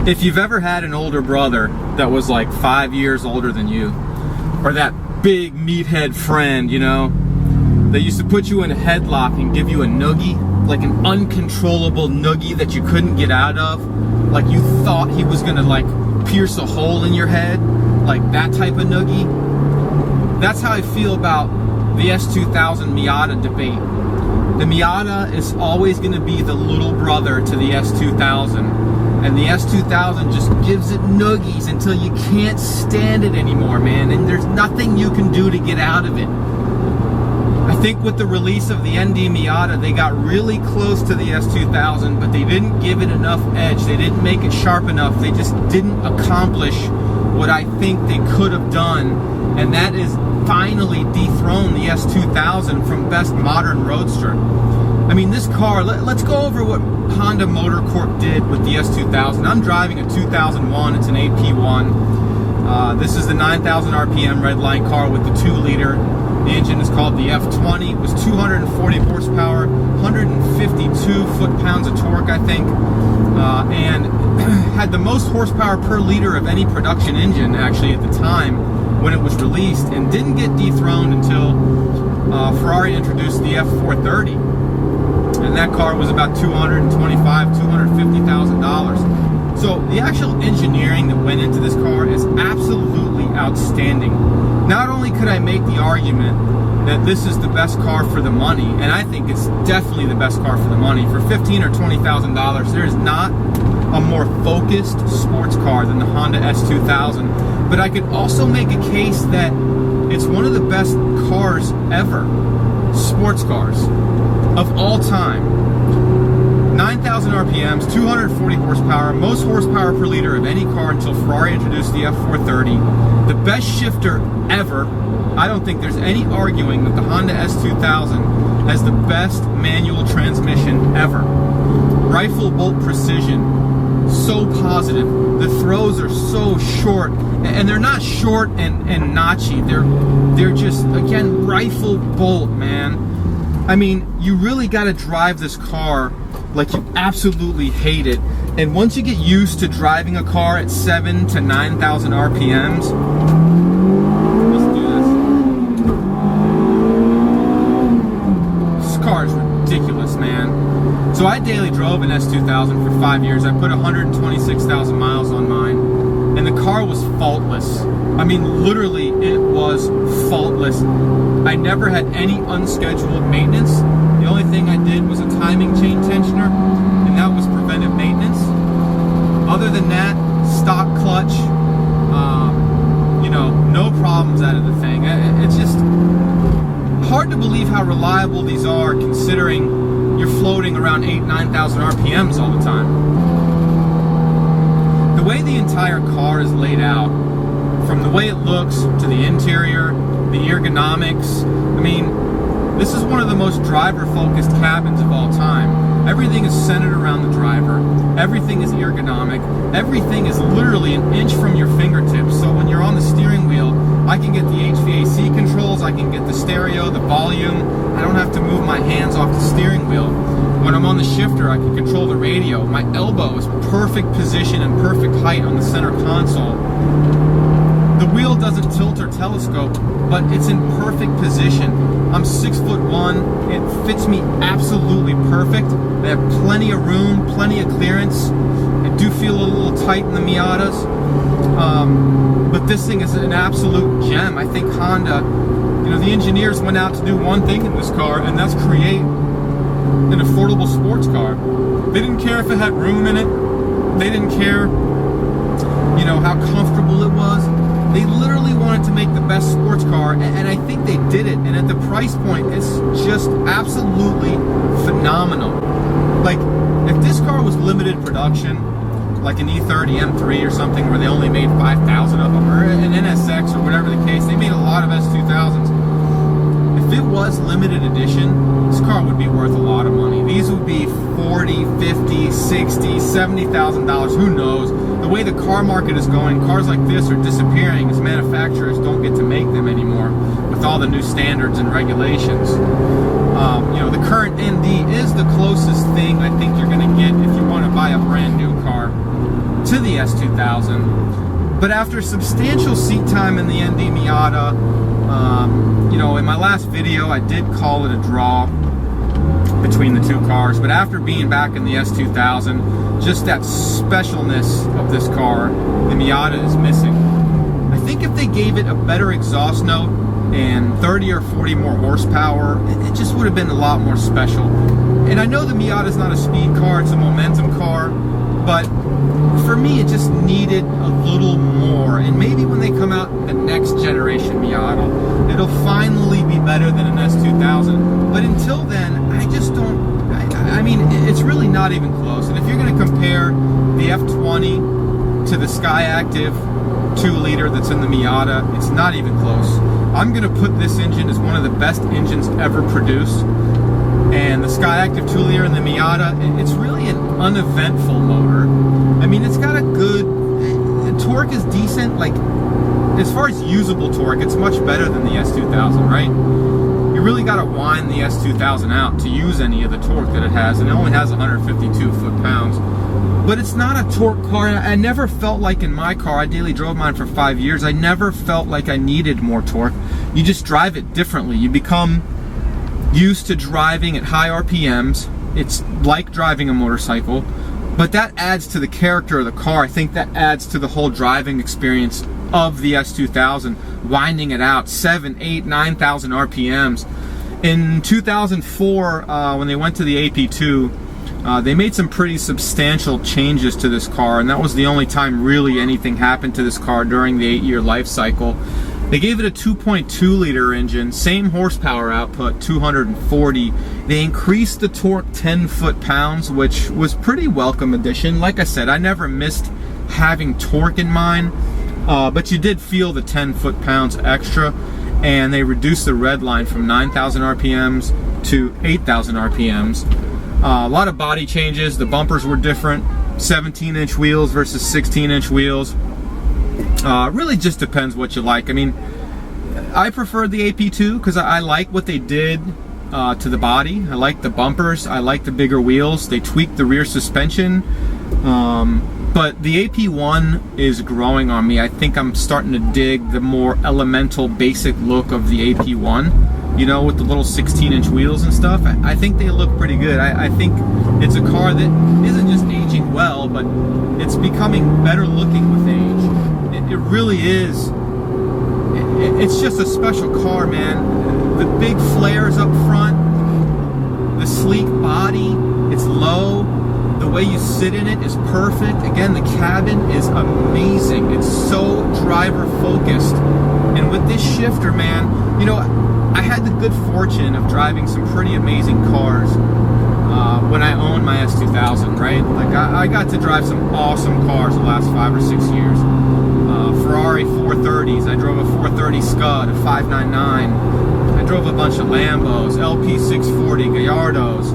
If you've ever had an older brother that was like 5 years older than you, or that big meathead friend, you know, that used to put you in a headlock and give you a noogie, like an uncontrollable noogie that you couldn't get out of, like you thought he was gonna like pierce a hole in your head, like that type of noogie. That's how I feel about the S2000 Miata debate. The Miata is always gonna be the little brother to the S2000. And the S2000 just gives it noogies until you can't stand it anymore, man. And there's nothing you can do to get out of it. I think with the release of the ND Miata, they got really close to the S2000, but they didn't give it enough edge. They didn't make it sharp enough. They just didn't accomplish what I think they could have done. And that is finally dethrone the S2000 from best modern roadster. I mean, this car, let's go over what Honda Motor Corp did with the S2000. I'm driving a 2001, it's an AP1. This is the 9,000 RPM redline car with the 2-liter. The engine is called the F20. It was 240 horsepower, 152 foot-pounds of torque, I think, and had the most horsepower per liter of any production engine, actually, at the time when it was released, and didn't get dethroned until Ferrari introduced the F430. And that car was about $250,000. So the actual engineering that went into this car is absolutely outstanding. Not only could I make the argument that this is the best car for the money, and I think it's definitely the best car for the money. For $15,000 or $20,000, there is not a more focused sports car than the Honda S2000. But I could also make a case that it's one of the best cars ever, sports cars, of all time. 9,000 RPMs, 240 horsepower, most horsepower per liter of any car until Ferrari introduced the F430. The best shifter ever. I don't think there's any arguing that the Honda S2000 has the best manual transmission ever. Rifle bolt precision, so positive. The throws are so short, and they're not short and notchy. They're just, again, rifle bolt, man. I mean, you really got to drive this car like you absolutely hate it. And once you get used to driving a car at 7,000 to 9,000 RPMs, let's do this. This car is ridiculous, man. So I daily drove an S2000 for 5 years. I put 126,000 miles on mine, and the car was faultless. I mean, literally, it was faultless. I never had any unscheduled maintenance. The only thing I did was a timing chain tensioner, and that was preventive maintenance. Other than that, stock clutch, you know, no problems out of the thing. It's just hard to believe how reliable these are, considering you're floating around 8,000, 9,000 RPMs all the time. The way the entire car is laid out, from the way it looks to the interior, the ergonomics, I mean, this is one of the most driver-focused cabins of all time. Everything is centered around the driver. Everything is ergonomic. Everything is literally an inch from your fingertips. So when you're on the steering wheel, I can get the HVAC controls, I can get the stereo, the volume. I don't have to move my hands off the steering wheel. When I'm on the shifter, I can control the radio. My elbow is perfect position and perfect height on the center console. The wheel doesn't tilt or telescope, but it's in perfect position. I'm 6'1", it fits me absolutely perfect. They have plenty of room, plenty of clearance. I do feel a little tight in the Miatas, but this thing is an absolute gem. I think Honda, you know, the engineers went out to do one thing in this car, and that's create an affordable sports car. They didn't care if it had room in it. They didn't care, you know, how comfortable it was. They literally wanted to make the best sports car, and I think they did it. And at the price point, it's just absolutely phenomenal. Like, if this car was limited production, like an E30 M3 or something, where they only made 5,000 of them, or an NSX or whatever the case, they made a lot of S2000s. If it was limited edition, this car would be worth a lot of money. These would be $40,000, $50,000, $60,000, $70,000, who knows? The way the car market is going, cars like this are disappearing as manufacturers don't get to make them anymore with all the new standards and regulations. You know, the current ND is the closest thing I think you're going to get if you want to buy a brand new car. to the S2000. But after substantial seat time in the ND Miata, you know, in my last video I did call it a draw between the two cars, but after being back in the S2000, just that specialness of this car, the Miata, is missing. I think if they gave it a better exhaust note and 30 or 40 more horsepower, it just would have been a lot more special. And I know the Miata is not a speed car, it's a momentum car, but for me it just needed a little more. And maybe when they come out the next generation Miata, it'll finally be better than an S2000. But until then, I just don't, I mean, it's really not even close. And if you're going to compare the F20 to the Skyactiv 2-liter that's in the Miata, it's not even close. I'm going to put this engine as one of the best engines ever produced. And the Skyactiv 2-liter in the Miata, it's really an uneventful motor. I mean, it's got a good, the torque is decent. Like, as far as usable torque, it's much better than the S2000, right? You really got to wind the S2000 out to use any of the torque that it has, and it only has 152 foot-pounds. But it's not a torque car. I never felt like in my car, I daily drove mine for 5 years, I never felt like I needed more torque. You just drive it differently. You become used to driving at high RPMs. It's like driving a motorcycle, but that adds to the character of the car. I think that adds to the whole driving experience of the S2000, winding it out 7, 8, 9,000 RPMs. In 2004, when they went to the AP2, they made some pretty substantial changes to this car, and that was the only time really anything happened to this car during the 8-year life cycle. They gave it a 2.2-liter engine, same horsepower output, 240. They increased the torque 10 foot-pounds, which was pretty welcome addition. Like I said, I never missed having torque in mine, but you did feel the 10 foot-pounds extra. And they reduced the red line from 9,000 RPMs to 8,000 RPMs. A lot of body changes. The bumpers were different, 17-inch wheels versus 16-inch wheels. Really just depends what you like. I mean, I prefer the AP2 because I like what they did to the body. I like the bumpers. I like the bigger wheels. They tweaked the rear suspension. But the AP1 is growing on me. I think I'm starting to dig the more elemental, basic look of the AP1. You know, with the little 16-inch wheels and stuff. I think they look pretty good. I think it's a car that isn't just aging well, but it's becoming better looking with age. It really is. It's just a special car, man. The big flares up front, the sleek body, it's low. The way you sit in it is perfect. Again, the cabin is amazing. It's so driver focused. And with this shifter, man, you know, I had the good fortune of driving some pretty amazing cars when I owned my S2000, right? Like I got to drive some awesome cars the last 5 or 6 years. Ferrari 430s. I drove a 430 Scud, a 599. I drove a bunch of Lambos, LP640, Gallardos.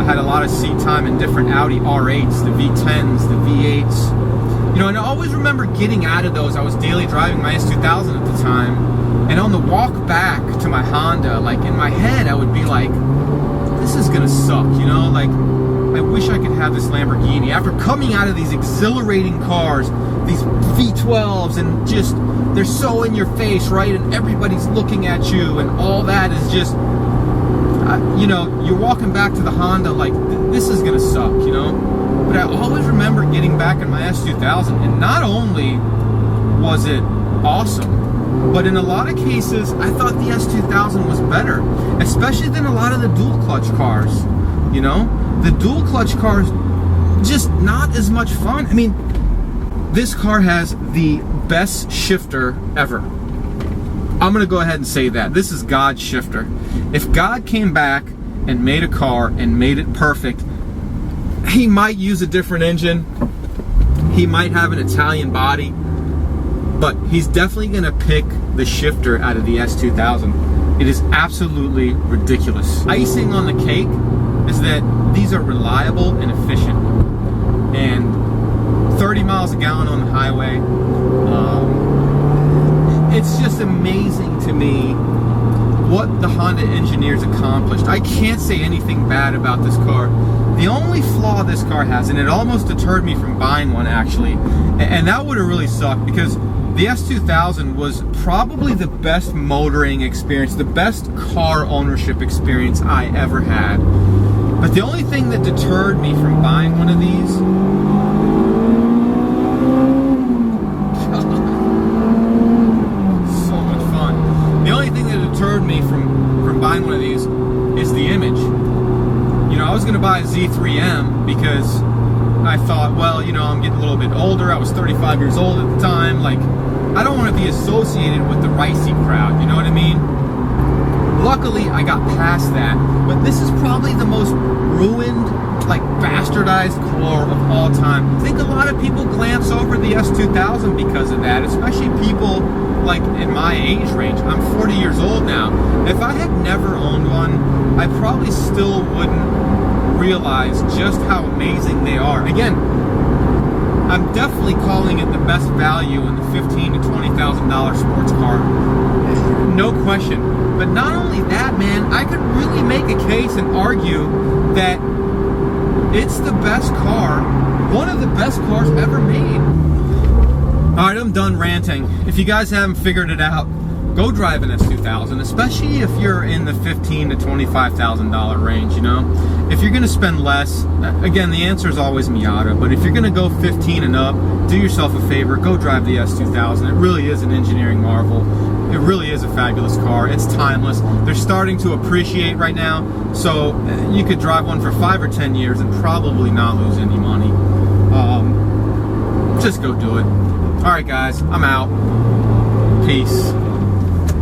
Had a lot of seat time in different Audi R8s, the V10s, the V8s. You know, and I always remember getting out of those. I was daily driving my S2000 at the time. And on the walk back to my Honda, like in my head, I would be like, this is gonna suck, you know? Like, I wish I could have this Lamborghini. After coming out of these exhilarating cars, these V12s, and just, they're so in your face, right? And everybody's looking at you, and all that is just, you know, you're walking back to the Honda like, this is gonna suck, you know? But I always remember getting back in my S2000, and not only was it awesome, but in a lot of cases, I thought the S2000 was better, especially than a lot of the dual clutch cars, you know? The dual clutch cars, just not as much fun. I mean, this car has the best shifter ever. I'm gonna go ahead and say that. This is God's shifter. If God came back and made a car and made it perfect, he might use a different engine. He might have an Italian body, but he's definitely gonna pick the shifter out of the S2000. It is absolutely ridiculous. Icing on the cake is that these are reliable and efficient. And 30 miles a gallon on the highway. It's just amazing to me what the Honda engineers accomplished. I can't say anything bad about this car. The only flaw this car has, and it almost deterred me from buying one actually, and that would have really sucked, because the S2000 was probably the best motoring experience, the best car ownership experience I ever had. But the only thing that deterred me from buying one of these, so much fun. The only thing that deterred me from buying one of these is the image. You know, I was gonna buy a Z3M because I thought, well, you know, I'm getting a little bit older. I was 35 years old at the time. Like, I don't want to be associated with the ricey crowd, you know what I mean? Luckily, I got past that. But this is probably the most ruined, like, bastardized car of all time. I think a lot of people glance over the S2000 because of that, especially people like in my age range. I'm 40 years old now. If I had never owned one, I probably still wouldn't realize just how amazing they are. Again, I'm definitely calling it the best value in the $15,000 to $20,000 sports car, no question. But not only that, man, I could really make a case and argue that it's the best car, one of the best cars ever made. Alright, I'm done ranting. If you guys haven't figured it out, go drive an S2000, especially if you're in the $15,000 to $25,000 range, you know? If you're gonna spend less, again, the answer is always Miata, but if you're gonna go 15 and up, do yourself a favor, go drive the S2000. It really is an engineering marvel. It really is a fabulous car. It's timeless. They're starting to appreciate right now, so you could drive one for 5 or 10 years and probably not lose any money. Just go do it. Alright guys, I'm out. Peace.